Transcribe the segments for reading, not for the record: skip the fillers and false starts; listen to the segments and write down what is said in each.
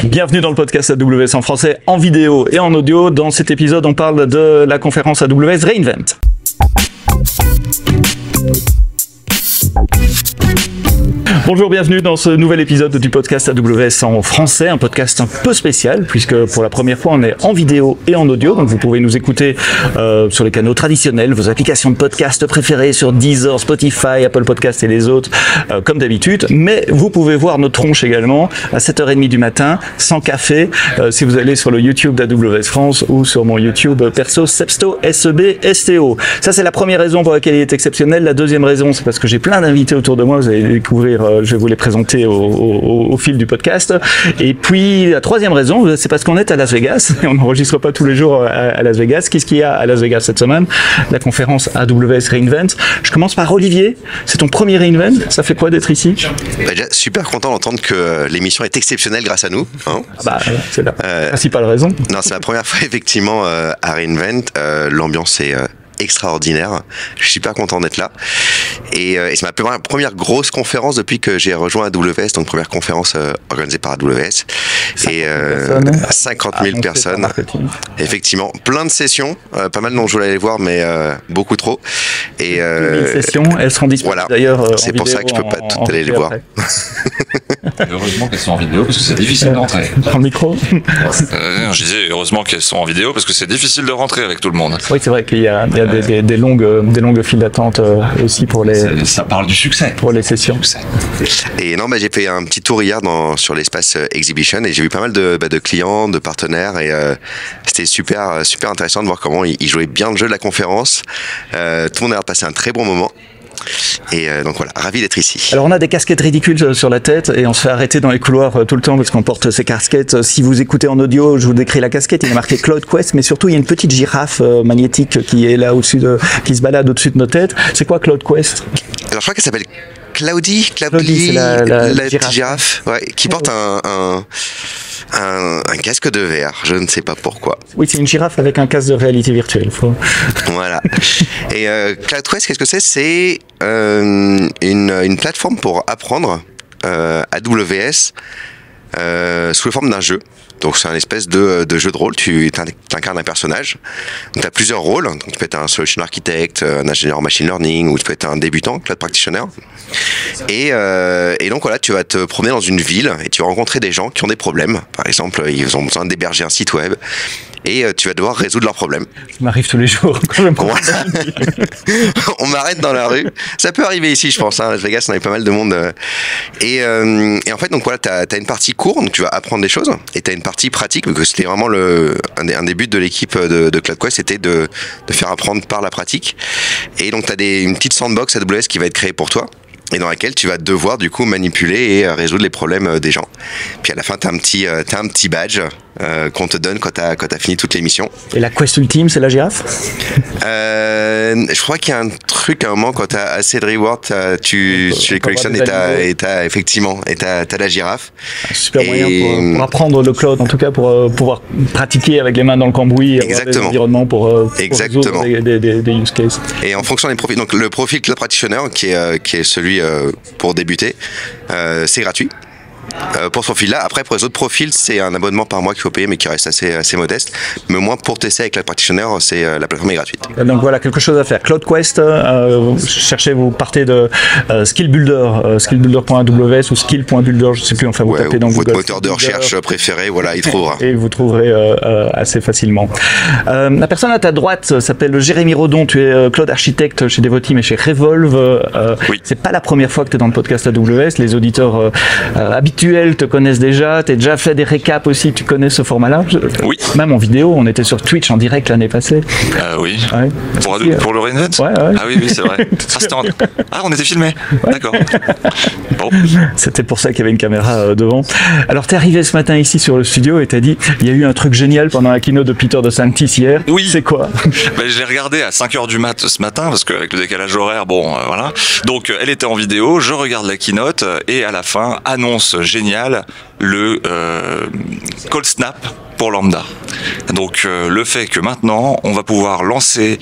Bienvenue dans le podcast AWS en français, en vidéo et en audio. Dans cet épisode, on parle de la conférence AWS re:Invent. Bonjour, bienvenue dans ce nouvel épisode du podcast AWS en français, un podcast un peu spécial puisque pour la première fois on est en vidéo et en audio, donc vous pouvez nous écouter sur les canaux traditionnels, vos applications de podcast préférées sur Deezer, Spotify, Apple Podcast et les autres comme d'habitude, mais vous pouvez voir notre tronche également à 7h30 du matin, sans café, si vous allez sur le YouTube d'AWS France ou sur mon YouTube perso Sebsto, S-E-B-S-T-O. Ça c'est la première raison pour laquelle il est exceptionnel. La deuxième raison, c'est parce que j'ai plein d'invités autour de moi, vous allez découvrir, je vais vous les présenter au fil du podcast. Et puis la troisième raison, c'est parce qu'on est à Las Vegas et on n'enregistre pas tous les jours à Las Vegas. Qu'est-ce qu'il y a à Las Vegas cette semaine? La conférence AWS re:Invent. Je commence par Olivier, c'est ton premier re:Invent, ça fait quoi d'être ici? Déjà, super content d'entendre que l'émission est exceptionnelle grâce à nous. Hein. C'est la principale raison. Non, c'est la première fois effectivement à re:Invent. L'ambiance est extraordinaire. Je suis super content d'être là. Et c'est ma première grosse conférence depuis que j'ai rejoint AWS, donc première conférence organisée par AWS. 50 000 personnes. Effectivement, plein de sessions, pas mal dont je voulais aller voir, mais beaucoup trop. Et 1000 sessions, elles seront disponibles d'ailleurs. C'est pour ça que je peux pas toutes aller les voir. Heureusement qu'elles sont en vidéo parce que c'est difficile d'entrer. Dans le micro. Je disais heureusement qu'elles sont en vidéo parce que c'est difficile de rentrer avec tout le monde. Oui, c'est vrai qu'il y a des longues files d'attente aussi pour les. Ça parle du succès. Pour les sessions. Et non, j'ai fait un petit tour hier sur l'espace Exhibition et j'ai vu pas mal de clients, de partenaires et c'était super intéressant de voir comment ils jouaient bien le jeu de la conférence. Tout le monde a passé un très bon moment. Et donc voilà, ravi d'être ici. Alors on a des casquettes ridicules sur la tête et on se fait arrêter dans les couloirs tout le temps parce qu'on porte ces casquettes. Si vous écoutez en audio, je vous décris la casquette, il est marqué CloudQuest, mais surtout il y a une petite girafe magnétique qui est là qui se balade au-dessus de nos têtes. C'est quoi CloudQuest? Alors je crois qu'elle s'appelle Cloudy, c'est la petite girafe qui porte un casque de verre, je ne sais pas pourquoi. Oui, c'est une girafe avec un casque de réalité virtuelle. Voilà. Et CloudQuest, qu'est-ce que c'est? C'est une plateforme pour apprendre AWS sous la forme d'un jeu. Donc c'est un espèce de jeu de rôle, tu incarnes un personnage, donc tu as plusieurs rôles, donc tu peux être un solution architect, un ingénieur en machine learning, ou tu peux être un débutant, cloud practitioner, et donc voilà, tu vas te promener dans une ville, et tu vas rencontrer des gens qui ont des problèmes, par exemple, ils ont besoin d'héberger un site web, et tu vas devoir résoudre leurs problèmes. Ça m'arrive tous les jours. On m'arrête dans la rue. Ça peut arriver ici, je pense. Las Vegas, on avait pas mal de monde. Et en fait, donc voilà, t'as une partie courte, donc tu vas apprendre des choses, et t'as une partie pratique, parce que c'était vraiment un des buts de l'équipe de CloudQuest, c'était de faire apprendre par la pratique. Et donc t'as une petite sandbox AWS qui va être créée pour toi, et dans laquelle tu vas devoir du coup manipuler et résoudre les problèmes des gens. Puis à la fin, t'as un petit badge qu'on te donne quand t'as fini toute l'émission. Et la quest ultime, c'est la girafe? Je crois qu'il y a un truc à un moment quand t'as assez de rewards, tu les collectionnes et t'as effectivement la girafe. Un super moyen pour apprendre le cloud, en tout cas pour pouvoir pratiquer avec les mains dans le cambouis, avoir des environnements pour résoudre des use cases. Et en fonction des profils, donc le profil Cloud Practitioner qui est celui pour débuter, c'est gratuit. Pour ce profil-là. Après, pour les autres profils, c'est un abonnement par mois qu'il faut payer, mais qui reste assez modeste. Mais au moins, pour tester avec la Practitioner, la plateforme est gratuite. Donc voilà, quelque chose à faire. CloudQuest, vous partez de Skill Builder, skillbuilder.aws ou skill.builder, je ne sais plus, enfin vous tapez dans Google. Votre moteur de recherche préféré, voilà, il trouvera. Et vous trouverez assez facilement. La personne à ta droite s'appelle Jérémy Rodon, tu es Cloud Architecte chez Devoteam et chez Revolve. Oui. C'est pas la première fois que tu es dans le podcast AWS, les auditeurs habituels te connaissent déjà, tu as déjà fait des récaps aussi, tu connais ce format-là? Oui. Même en vidéo, on était sur Twitch en direct l'année passée. Oui. Ouais. Pour le re:Invent? Ouais. Ah oui, c'est vrai. On était filmé. Ouais. D'accord. Bon. C'était pour ça qu'il y avait une caméra devant. Alors, tu es arrivé ce matin ici sur le studio et tu as dit, il y a eu un truc génial pendant la keynote de Peter DeSantis hier. Oui. C'est quoi? Je l'ai regardé à 5h du mat ce matin, parce qu'avec le décalage horaire, voilà. Donc, elle était en vidéo, je regarde la keynote, et à la fin, annonce géniale, le call snap pour Lambda. Donc le fait que maintenant on va pouvoir lancer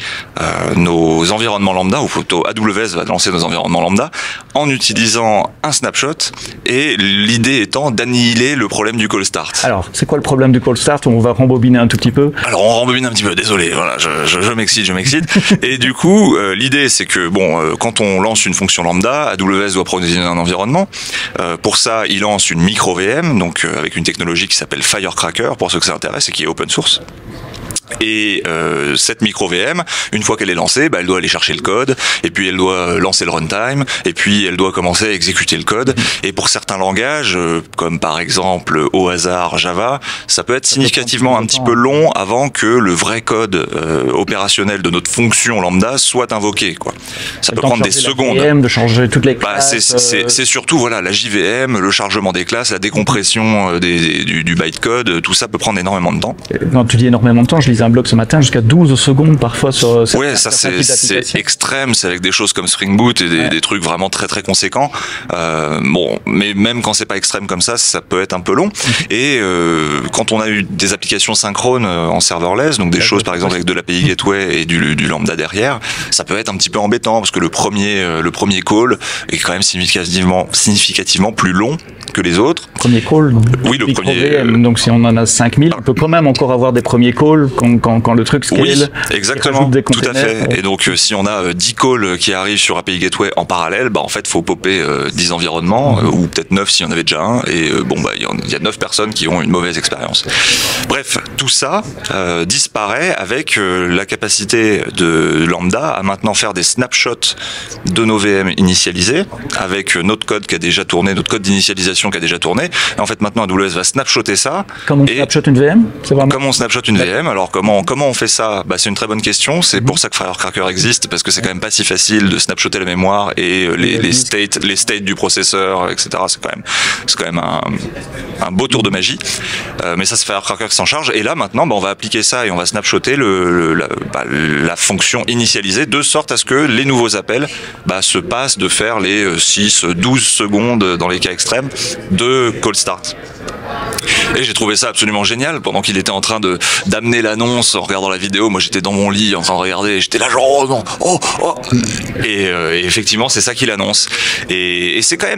nos environnements Lambda, ou plutôt AWS va lancer nos environnements Lambda en utilisant un snapshot, et l'idée étant d'annihiler le problème du call start. Alors, c'est quoi le problème du call start? On va rembobiner un tout petit peu. Alors on rembobine un petit peu, désolé, voilà, je m'excite. Et du coup, l'idée c'est que quand on lance une fonction Lambda, AWS doit provisionner un environnement. Pour ça, il lance une micro VM, donc avec une technologie qui s'appelle Firecracker, pour ceux que ça intéresse et qui est open source. Et cette micro VM, une fois qu'elle est lancée, elle doit aller chercher le code, et puis elle doit lancer le runtime, et puis elle doit commencer à exécuter le code. Et pour certains langages, comme par exemple au hasard Java, ça peut être significativement un petit peu long avant que le vrai code opérationnel de notre fonction lambda soit invoqué, quoi. Ça peut prendre des secondes. De changer toutes les classes. C'est surtout la JVM, le chargement des classes, la décompression du bytecode, tout ça peut prendre énormément de temps. Quand tu dis énormément de temps, je lisais un blog ce matin, jusqu'à 12 secondes parfois sur ça c'est extrême, c'est avec des choses comme Spring Boot et des trucs vraiment très très conséquents. Mais même quand c'est pas extrême comme ça peut être un peu long. Et quand on a eu des applications synchrones en serverless, donc des choses par exemple avec de l'API Gateway et du Lambda derrière, ça peut être un petit peu embêtant parce que le premier call est quand même significativement plus long que les autres. Premier call. Oui, le premier. Donc si on en a 5000, on peut quand même encore avoir des premiers calls quand le truc scale. Oui, exactement, tout à fait. Et donc si on a 10 calls qui arrivent sur API Gateway en parallèle, en fait faut popper 10 environnements, ou peut-être 9 s'il y en avait déjà un, et il y a 9 personnes qui ont une mauvaise expérience. Bref, tout ça disparaît avec la capacité de Lambda à maintenant faire des snapshots de nos VM initialisés avec notre code qui a déjà tourné, notre code d'initialisation qui a déjà tourné. Et en fait maintenant AWS va snapshotter ça. Comment on snapshot une VM? Comment on snapshot une VM? Alors comment on fait ça? C'est une très bonne question. C'est pour ça que Firecracker existe, parce que c'est quand même pas si facile de snapshotter la mémoire et les states du processeur, etc. C'est quand même un beau tour de magie. Mais ça, c'est Firecracker qui s'en charge. Et là maintenant, on va appliquer ça et on va snapshotter la fonction initialisée de sorte à ce que les nouveaux appels se passent de faire les 6-12 secondes dans les cas extrêmes de call start. Et j'ai trouvé ça absolument génial. Pendant qu'il était en train d'amener l'annonce en regardant la vidéo, moi j'étais dans mon lit en train de regarder et j'étais là genre oh non. Et effectivement c'est ça qu'il annonce. Et c'est quand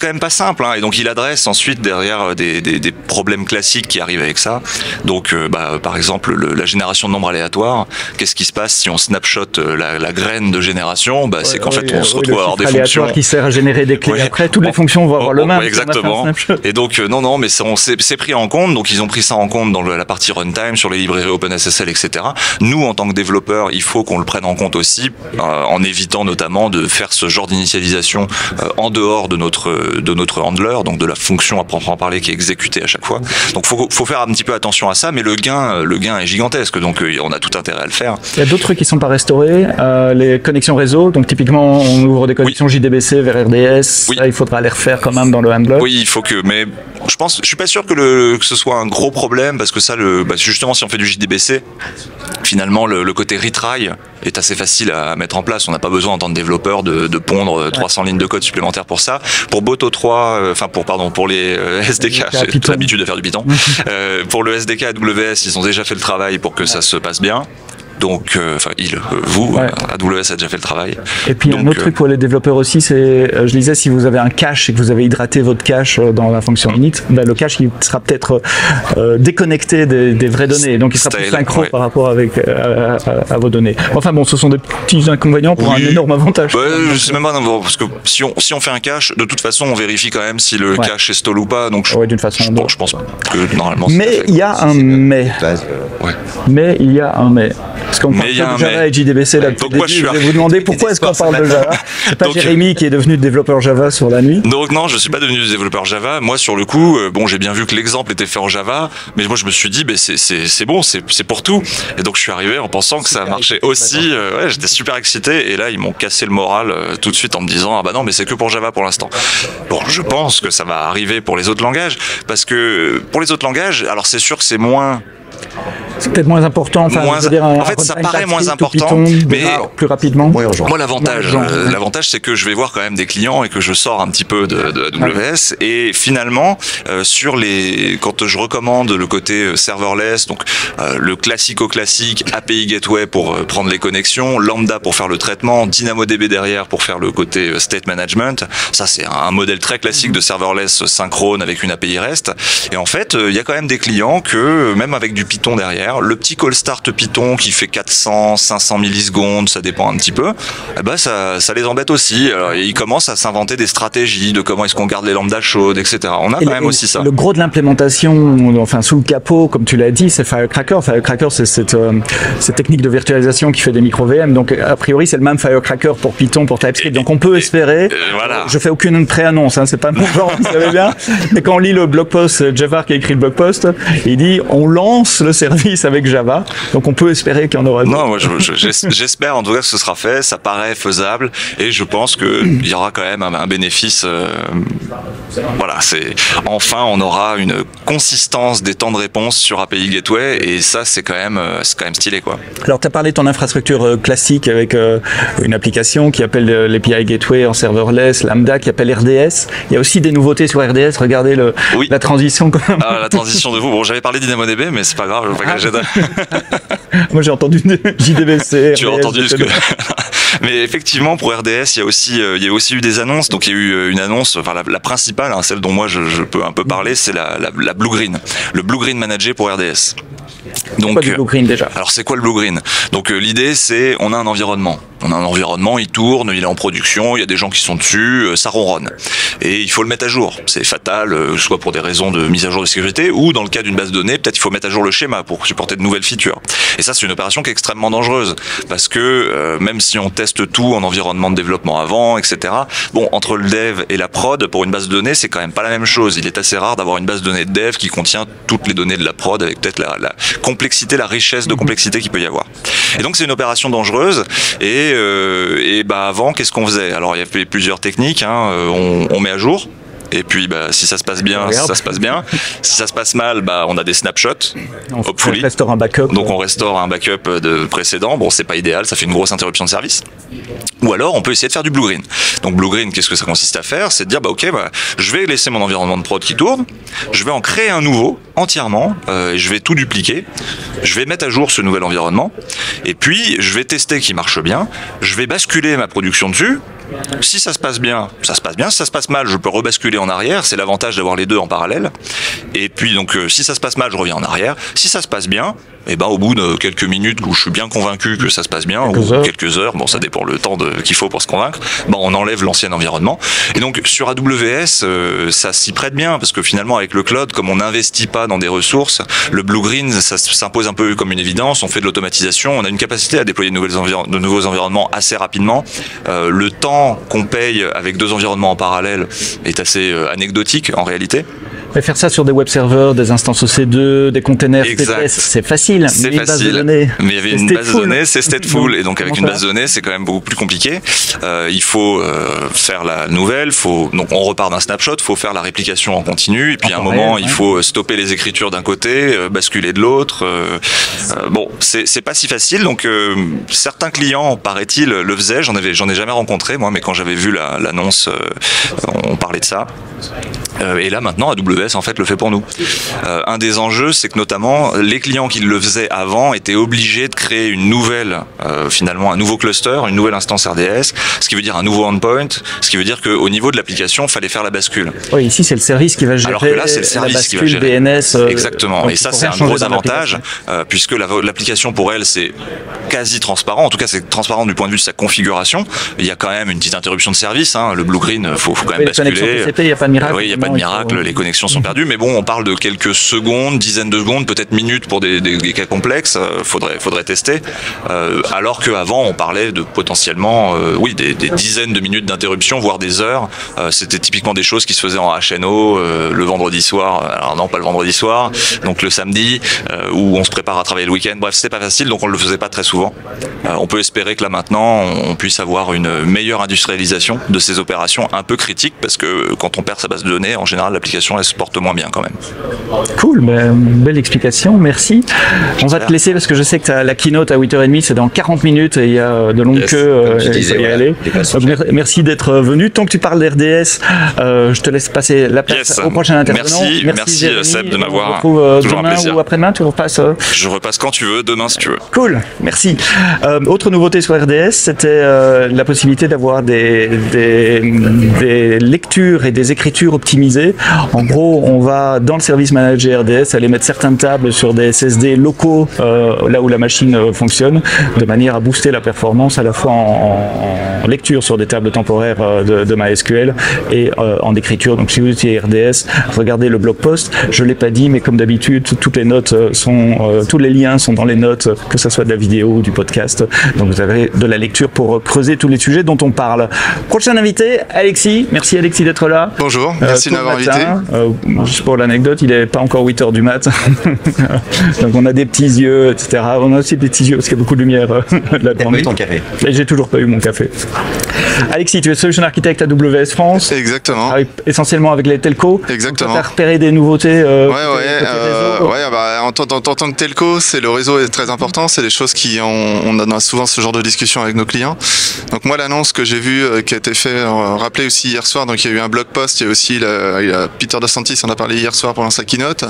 même pas simple, hein. Et donc il adresse ensuite derrière des problèmes classiques qui arrivent avec ça. Donc par exemple la génération de nombres aléatoires. Qu'est-ce qui se passe si on snapshot la graine de génération? C'est qu'en fait on se retrouve à avoir des fonctions qui sert à générer des clés. Après toutes les fonctions vont avoir le même. Exactement. Et donc non mais c'est pris en compte. Donc ils ont pris ça en compte dans la partie runtime sur les librairies OpenSSL, etc. Nous en tant que développeurs, il faut qu'on le prenne en compte aussi, en évitant notamment de faire ce genre d'initialisation en dehors de notre handler, donc de la fonction à proprement parler qui est exécutée à chaque fois. Donc faut faire un petit peu attention à ça, mais le gain est gigantesque, donc on a tout intérêt à le faire. Il y a d'autres trucs qui sont pas restaurés, les connexions réseau. Donc typiquement on ouvre des connexions JDBC vers RDS. Oui. Ça, il faudra les refaire quand même dans le handler. Oui, il faut mais je suis pas sûr que ce soit un gros problème, parce que ça, justement, si on fait du JDBC, finalement, le côté retry est assez facile à mettre en place. On n'a pas besoin en tant que développeur de pondre 300 lignes de code supplémentaires pour ça. Pour Boto 3, pour les SDK, j'ai l'habitude de faire du Python. Pour le SDK AWS, ils ont déjà fait le travail pour que ça se passe bien. Donc, AWS a déjà fait le travail. Et puis un autre truc pour les développeurs aussi, c'est, je disais, si vous avez un cache et que vous avez hydraté votre cache dans la fonction init, le cache il sera peut-être déconnecté des vraies données, donc il sera plus synchro par rapport à vos données. Enfin bon, ce sont des petits inconvénients pour un énorme avantage. Je sais même pas, parce que si on fait un cache, de toute façon, on vérifie quand même si le cache est stall ou pas. Donc d'une façon je pense que normalement. Mais il y a un mais. Mais il y a un mais. Parce qu'on parle de Java et JDBC là depuis le début. Je vais vous demander pourquoi est-ce qu'on parle de Java. C'est pas Jérémy qui est devenu développeur Java sur la nuit. Donc non, je suis pas devenu développeur Java. Moi, sur le coup, j'ai bien vu que l'exemple était fait en Java, mais moi je me suis dit, c'est bon, c'est pour tout. Et donc je suis arrivé en pensant que ça marchait aussi. J'étais super excité. Et là, ils m'ont cassé le moral tout de suite en me disant, non, mais c'est que pour Java pour l'instant. Bon, je pense que ça va arriver pour les autres langages, parce que pour les autres langages, alors c'est sûr que c'est moins C'est peut-être moins important. Enfin, Moins, je veux dire, en fait, ça paraît moins important, mais plus rapidement. Moins urgent. Moi, l'avantage, c'est que je vais voir quand même des clients et que je sors un petit peu de AWS. Et finalement, quand je recommande le côté serverless, donc le classique API Gateway pour prendre les connexions, Lambda pour faire le traitement, DynamoDB derrière pour faire le côté state management. Ça, c'est un modèle très classique de serverless synchrone avec une API REST. Et en fait, il y a quand même des clients que, même avec du Python derrière, le petit call start Python qui fait 400, 500 millisecondes, ça dépend un petit peu, eh ben ça les embête aussi. Alors, ils commencent à s'inventer des stratégies de comment est-ce qu'on garde les lambdas chaudes, etc. On a quand même aussi ça. Le gros de l'implémentation, enfin sous le capot, comme tu l'as dit, c'est Firecracker. Firecracker, c'est cette technique de virtualisation qui fait des micro-VM. Donc, a priori, c'est le même Firecracker pour Python, pour TypeScript. Donc, on peut espérer. Voilà. Je fais aucune pré-annonce, hein, c'est pas mon genre, vous savez bien. Mais quand on lit le blog post, Jafar qui a écrit le blog post, il dit on lance le service avec Java. Donc, on peut espérer qu'il y en aura d'autres. Non, moi, j'espère en tout cas que ce sera fait. Ça paraît faisable et je pense qu'il y aura quand même un bénéfice. Voilà, enfin on aura une consistance des temps de réponse sur API Gateway et ça c'est quand même stylé quoi. Alors tu as parlé de ton infrastructure classique avec une application qui appelle l'API Gateway en serverless, Lambda qui appelle RDS. Il y a aussi des nouveautés sur RDS. Regardez la transition quand même. Ah, la transition de vous. Bon, j'avais parlé d'DynamoDB mais c'est pas grave. Moi j'ai entendu JDBC. Tu as entendu ce que... Mais effectivement, pour RDS, il y a aussi eu des annonces. Donc, il y a eu une annonce, enfin la principale, hein, celle dont moi je peux un peu parler, c'est la Blue Green, le Blue Green Manager pour RDS. Donc, quoi du Blue Green déjà? Alors, c'est quoi le Blue Green? Donc, l'idée, c'est on a un environnement. Il tourne, il est en production, il y a des gens qui sont dessus, ça ronronne. Et il faut le mettre à jour. C'est fatal, soit pour des raisons de mise à jour de sécurité, ou dans le cas d'une base de données, peut-être il faut mettre à jour le schéma pour supporter de nouvelles features. Et ça, c'est une opération qui est extrêmement dangereuse, parce que même si on teste tout en environnement de développement avant, etc., bon, entre le dev et la prod, pour une base de données, c'est quand même pas la même chose. Il est assez rare d'avoir une base de données de dev qui contient toutes les données de la prod, avec peut-être la complexité, la richesse de complexité qu'il peut y avoir. Et donc, c'est une opération dangereuse, et avant, qu'est-ce qu'on faisait? Alors, il y avait plusieurs techniques, hein. On met à jour. Et puis, si ça se passe bien, ça se passe bien. Si ça se passe mal, on a des snapshots. On restaure un backup. Donc, on restaure un backup de précédent. Bon, c'est pas idéal, ça fait une grosse interruption de service. Ou alors, on peut essayer de faire du Blue Green. Donc, Blue Green, qu'est-ce que ça consiste à faire? C'est de dire, je vais laisser mon environnement de prod qui tourne. Je vais en créer un nouveau, entièrement. Et je vais tout dupliquer. Je vais mettre à jour ce nouvel environnement. Et puis, je vais tester qu'il marche bien. Je vais basculer ma production dessus. Si ça se passe bien, ça se passe bien. Si ça se passe mal, je peux rebasculer en arrière. C'est l'avantage d'avoir les deux en parallèle. Et puis, donc, si ça se passe mal, je reviens en arrière. Si ça se passe bien, au bout de quelques minutes où je suis bien convaincu que ça se passe bien, quelques heures, bon, ça dépend le temps qu'il faut pour se convaincre, on enlève l'ancien environnement. Et donc, sur AWS, ça s'y prête bien, parce que finalement, avec le cloud, comme on n'investit pas dans des ressources, le Blue Green, ça s'impose un peu comme une évidence. On fait de l'automatisation, on a une capacité à déployer de nouveaux environnements assez rapidement. Le temps qu'on paye avec deux environnements en parallèle est assez anecdotique en réalité. Mais faire ça sur des web servers, des instances EC2, des containers TTS, c'est facile. C'est facile. Mais il y avait une base de données, c'est stateful. Et donc avec une base de données, c'est quand même beaucoup plus compliqué. Il faut faire la nouvelle. Donc on repart d'un snapshot. Il faut faire la réplication en continu. Et puis à un moment, il faut stopper les écritures d'un côté, basculer de l'autre. Bon, c'est pas si facile. Donc certains clients, paraît-il, le faisaient. J'en ai jamais rencontré moi, mais quand j'avais vu l'annonce, on parlait de ça. Et là maintenant, AWS en fait le fait pour nous. Un des enjeux, c'est que notamment les clients qui le faisaient avant étaient obligés de créer une nouvelle, finalement un nouveau cluster, une nouvelle instance RDS, ce qui veut dire un nouveau endpoint, ce qui veut dire qu'au niveau de l'application, il fallait faire la bascule. Oui, ici c'est le service qui va gérer. Alors que là, c'est le service qui va gérer. DNS. Exactement. Et ça, c'est un gros avantage, puisque l'application pour elle, c'est quasi transparent. En tout cas, c'est transparent du point de vue de sa configuration. Il y a quand même une petite interruption de service. Hein. Le Blue Green, faut quand même basculer. Il n'y a pas de miracle. Oui, il n'y a pas de miracle. Les connexions sont perdues, mais bon, on parle de quelques secondes, dizaines de secondes, peut-être minutes pour des cas complexes. Faudrait tester. Alors qu'avant, on parlait de potentiellement, des dizaines de minutes d'interruption, voire des heures. C'était typiquement des choses qui se faisaient en HNO le vendredi soir. Alors non, pas le vendredi soir, donc le samedi, où on se prépare à travailler le week-end. Bref, c'était pas facile, donc on le faisait pas très souvent. On peut espérer que là maintenant, on puisse avoir une meilleure industrialisation de ces opérations un peu critiques, parce que quand on perd sa base de données, en général, l'application, elle se porte moins bien quand même. Cool, belle explication, merci. On va te laisser parce que je sais que la keynote à 8h30, c'est dans 40 minutes et il y a de longues queues, il faut y aller. Donc, merci d'être venu. Tant que tu parles d'RDS, je te laisse passer la place au prochain intervenant. Merci Seb de m'avoir. Toujours demain ou après-demain, tu repasses Je repasse quand tu veux, demain si tu veux. Cool, merci. Autre nouveauté sur RDS, c'était la possibilité d'avoir des lectures et des écritures optimisées. En gros, on va dans le service manager RDS aller mettre certaines tables sur des SSD locaux là où la machine fonctionne, de manière à booster la performance à la fois en lecture sur des tables temporaires de MySQL et en écriture. Donc si vous utilisez RDS, regardez le blog post. Je l'ai pas dit, mais comme d'habitude, toutes les notes tous les liens sont dans les notes, que ce soit de la vidéo ou du podcast. Donc vous avez de la lecture pour creuser tous les sujets dont on parle. Prochain invité, Alexis. Merci Alexis d'être là. Bonjour, merci de m'avoir invité. Juste pour l'anecdote, il n'est pas encore 8h du mat. Donc on a des petits yeux, etc. On a aussi des petits yeux parce qu'il y a beaucoup de lumière là-dedans. T'as pas eu ton café? Et j'ai toujours pas eu mon café. Alexis, tu es Solution Architect à AWS France. Exactement. Essentiellement avec les telcos. Exactement. Tu as repéré des nouveautés en tant que telco, le réseau est très important. C'est des choses on a souvent ce genre de discussion avec nos clients. Donc moi, l'annonce que j'ai vue, qui a été fait, rappelé aussi hier soir, donc il y a eu un blog post, il y a aussi Peter DeSantis en a parlé hier soir pendant sa keynote,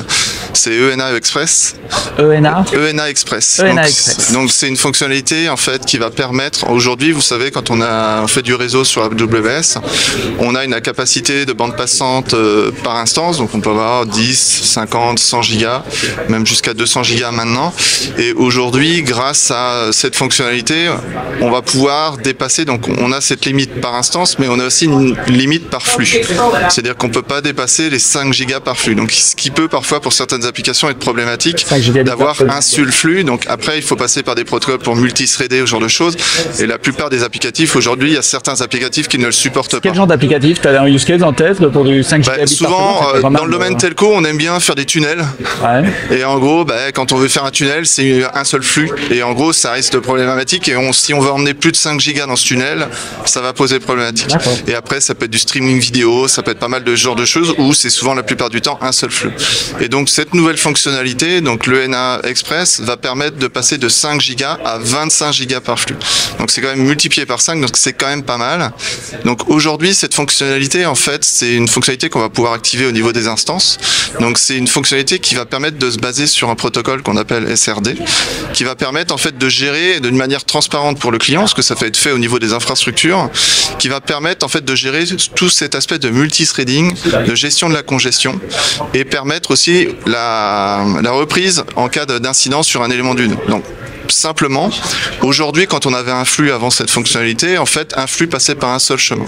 c'est ENA Express. ENA Express. Donc c'est une fonctionnalité en fait qui va permettre, aujourd'hui vous savez, quand on fait du réseau sur AWS, on a une capacité de bande passante par instance, donc on peut avoir 10, 50, 100 gigas, même jusqu'à 200 gigas maintenant. Et aujourd'hui, grâce à cette fonctionnalité, on va pouvoir dépasser, donc on a cette limite par instance, mais on a aussi une limite par flux. C'est-à-dire qu'on ne peut pas dépasser les 5 gigas par flux. Donc ce qui peut parfois pour certaines applications être problématique d'avoir un seul flux. Donc après, il faut passer par des protocoles pour multithreader, ce genre de choses. Et la plupart des applicatifs, aujourd'hui, il y a certains applicatifs qui ne le supportent pas. Quel genre d'applicatif? Tu as un use case en tête pour du 5 gigabits souvent, par seconde, dans le domaine telco, on aime bien faire des tunnels. Ouais. Et en gros, quand on veut faire un tunnel, c'est un seul flux. Et en gros, ça risque de problématique. Et si on veut emmener plus de 5 gigas dans ce tunnel, ça va poser problématique. Et après, ça peut être du streaming vidéo, ça peut être pas mal de genres de choses où c'est souvent la plupart du temps un seul flux. Et donc, cette nouvelle fonctionnalité, donc l'ENA Express, va permettre de passer de 5 gigas à 25 gigas par flux. Donc, c'est quand même multiplié par 5, donc c'est quand même pas mal. Donc, aujourd'hui, cette fonctionnalité, en fait, c'est une fonctionnalité qu'on va pouvoir activer au niveau des instances. Donc, c'est une fonctionnalité qui va permettre de se baser sur un protocole qu'on appelle SRD, qui va permettre, en fait, de gérer d'une manière transparente pour le client, parce que ça va être fait au niveau des infrastructures, qui va permettre, en fait, de gérer tout cet aspect de multithreading, de gestion de la congestion, et permettre aussi la reprise en cas d'incident sur un élément d'une. Donc, simplement, aujourd'hui, quand on avait un flux avant cette fonctionnalité, en fait, un flux passait par un seul chemin.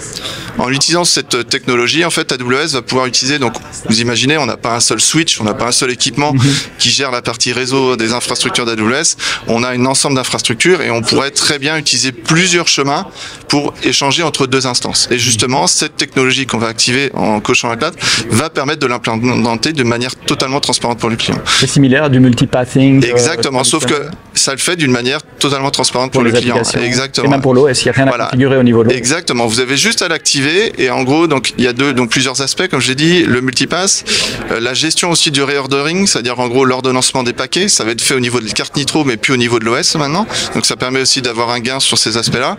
En utilisant cette technologie, en fait, AWS va pouvoir utiliser, donc, vous imaginez, on n'a pas un seul switch, on n'a pas un seul équipement qui gère la partie réseau des infrastructures d'AWS, on a un ensemble d'infrastructures et on pourrait très bien utiliser plusieurs chemins pour échanger entre deux instances. Et justement, cette technologie qu'on va activer en cochant la cloud va permettre de l'implémenter de manière totalement transparente pour le client. C'est similaire à du multipathing. Exactement, sauf que ça le fait d'une manière totalement transparente pour le client. Exactement. Et même pour l'OS, il n'y a rien à configurer au niveau de l'OS. Exactement. Vous avez juste à l'activer et en gros, donc il y a plusieurs aspects, comme je l'ai dit, le multipass, la gestion aussi du reordering, c'est-à-dire en gros l'ordonnancement des paquets, ça va être fait au niveau de la carte Nitro, mais plus au niveau de l'OS maintenant. Donc ça permet aussi d'avoir un gain sur ces aspects-là.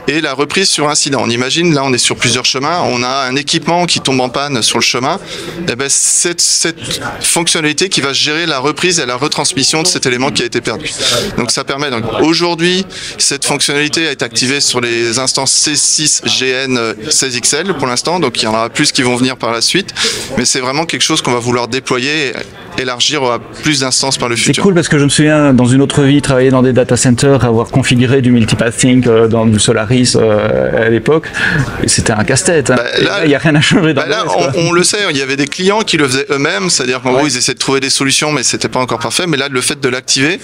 Et la reprise sur incident. On imagine, là on est sur plusieurs chemins, on a un équipement qui tombe en panne sur le chemin. Et ben cette fonctionnalité qui va gérer la reprise et la retransmission de cet élément qui a été perdu. Donc ça permet, donc aujourd'hui, cette fonctionnalité a été activée sur les instances C6 GN 16XL pour l'instant, donc il y en aura plus qui vont venir par la suite, mais c'est vraiment quelque chose qu'on va vouloir déployer et élargir à plus d'instances par le futur. C'est cool parce que je me souviens, dans une autre vie, travailler dans des data centers, avoir configuré du multipathing dans du Solaris à l'époque, et c'était un casse-tête. Hein. Là, il n'y a rien à changer dans là, on le sait, il y avait des clients qui le faisaient eux-mêmes, c'est-à-dire qu'en gros, ils essaient de trouver des solutions, mais c'était pas encore parfait, mais là, le fait de l'activer,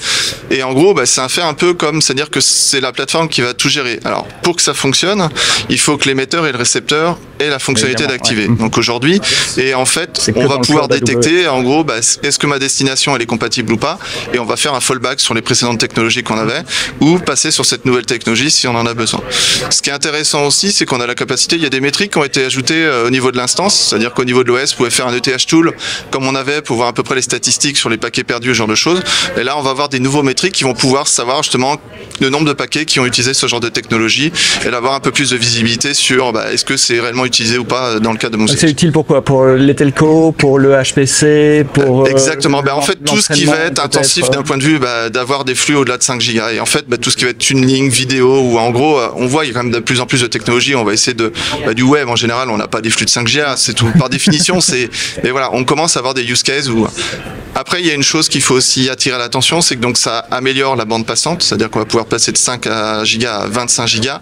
et en gros, c'est un fait un peu comme, c'est-à-dire que c'est la plateforme qui va tout gérer. Alors, pour que ça fonctionne, il faut que l'émetteur et le récepteur aient la fonctionnalité d'activer. Donc aujourd'hui, et en fait, on va pouvoir détecter, en gros, est-ce que ma destination elle est compatible ou pas, et on va faire un fallback sur les précédentes technologies qu'on avait, ou passer sur cette nouvelle technologie si on en a besoin. Ce qui est intéressant aussi, c'est qu'on a la capacité, il y a des métriques qui ont été ajoutées au niveau de l'instance, c'est-à-dire qu'au niveau de l'OS, vous pouvez faire un ETH tool comme on avait pour voir à peu près les statistiques sur les paquets perdus, ce genre de choses. Et là, on va avoir des nouveaux métriques qui vont pouvoir savoir justement le nombre de paquets qui ont utilisé ce genre de technologie et d'avoir un peu plus de visibilité sur est-ce que c'est réellement utilisé ou pas dans le cas de mon switch. C'est utile pour quoi? Pour les telcos, pour le HPC, pour... Exactement. En fait, tout ce qui va être intensif d'un point de vue d'avoir des flux au-delà de 5 gigas. Et en fait, tout ce qui va être tuning, vidéo, ou en gros, on voit il y a quand même de plus en plus de technologies. On va essayer du web en général, on n'a pas des flux de 5 gigas, c'est tout. Par définition, mais voilà, on commence à avoir des use cases où... Après, il y a une chose qu'il faut aussi attirer l'attention, c'est que donc ça améliore la bande passante, c'est-à-dire qu'on va pouvoir passer de 5 gigas à 25 gigas.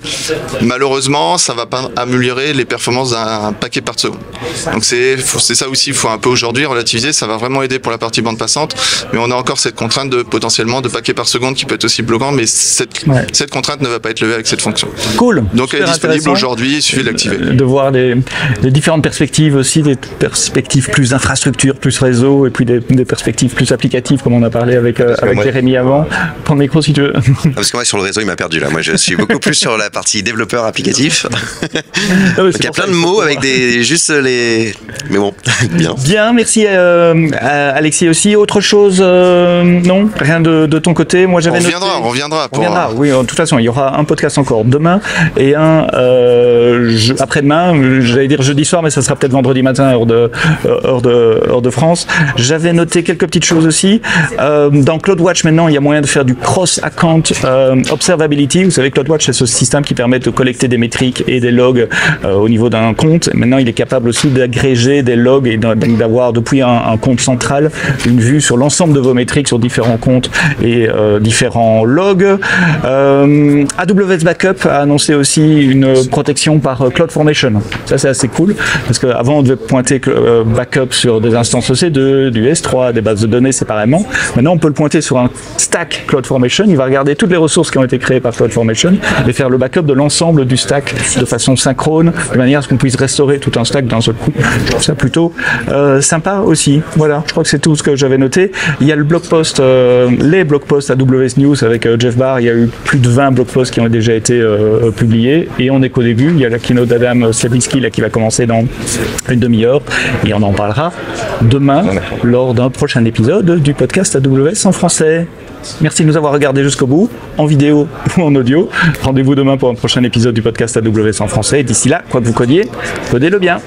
Malheureusement, ça va pas améliorer les performances d'un paquet par seconde. Donc c'est ça aussi, il faut un peu aujourd'hui relativiser, ça va vraiment aider pour la partie bande passante, mais on a encore cette contrainte potentiellement de paquets par seconde qui peut être aussi bloquant, mais cette contrainte ne va pas être levée avec cette fonction. Cool. Donc elle est disponible aujourd'hui, il suffit de l'activer. De voir les différentes perspectives aussi, des perspectives plus infrastructure, plus réseau, et puis des perspectives plus applicatives, comme on a parlé avec Jérémy avant. Prends le micro si tu veux. Parce que moi, sur le réseau, il m'a perdu là. Moi, je suis beaucoup plus sur la partie développeur applicatif. Donc, il y a plein de mots avec juste les... Mais bon, bien. Bien, merci Alexis aussi. Autre chose, non? Rien de ton côté? Moi, j'avais on reviendra. Oui, de toute façon, il y aura un podcast encore demain et un après-demain. J'allais dire jeudi soir, mais ça sera peut-être vendredi matin, heure de France. J'avais noté quelques petites choses aussi. Dans CloudWatch, maintenant, il y a moyen de faire du cross-account observability. Vous savez, CloudWatch, c'est ce système qui permet de collecter des métriques et des logs au niveau d'un compte. Maintenant, il est capable aussi d'agréger des logs et d'avoir, depuis un compte central, une vue sur l'ensemble de vos métriques sur différents comptes et différents logs. AWS Backup a annoncé aussi une protection par CloudFormation. Ça, c'est assez cool, parce qu'avant, on devait pointer backup sur des instances EC2, du S3, des bases de données séparément. Maintenant, on peut le pointer sur un stack CloudFormation. Il va regarder toutes les ressources qui ont été créées par CloudFormation et faire le backup de l'ensemble du stack de façon synchrone, de manière à ce qu'on puisse restaurer tout un stack d'un seul coup. Je trouve ça plutôt sympa aussi. Voilà, je crois que c'est tout ce que j'avais noté. Il y a le blog post, les blog posts AWS News avec Jeff Barr. Il y a eu plus de 20 blog posts qui ont déjà été publiés et on est qu'au début. Il y a la keynote d'Adam Selipsky qui va commencer dans une demi-heure et on en parlera demain lors d'un prochain épisode du podcast AWS en français. Merci de nous avoir regardés jusqu'au bout, en vidéo ou en audio. Rendez-vous demain pour un prochain épisode du podcast AWS en français. D'ici là, quoi que vous codiez, codez-le bien.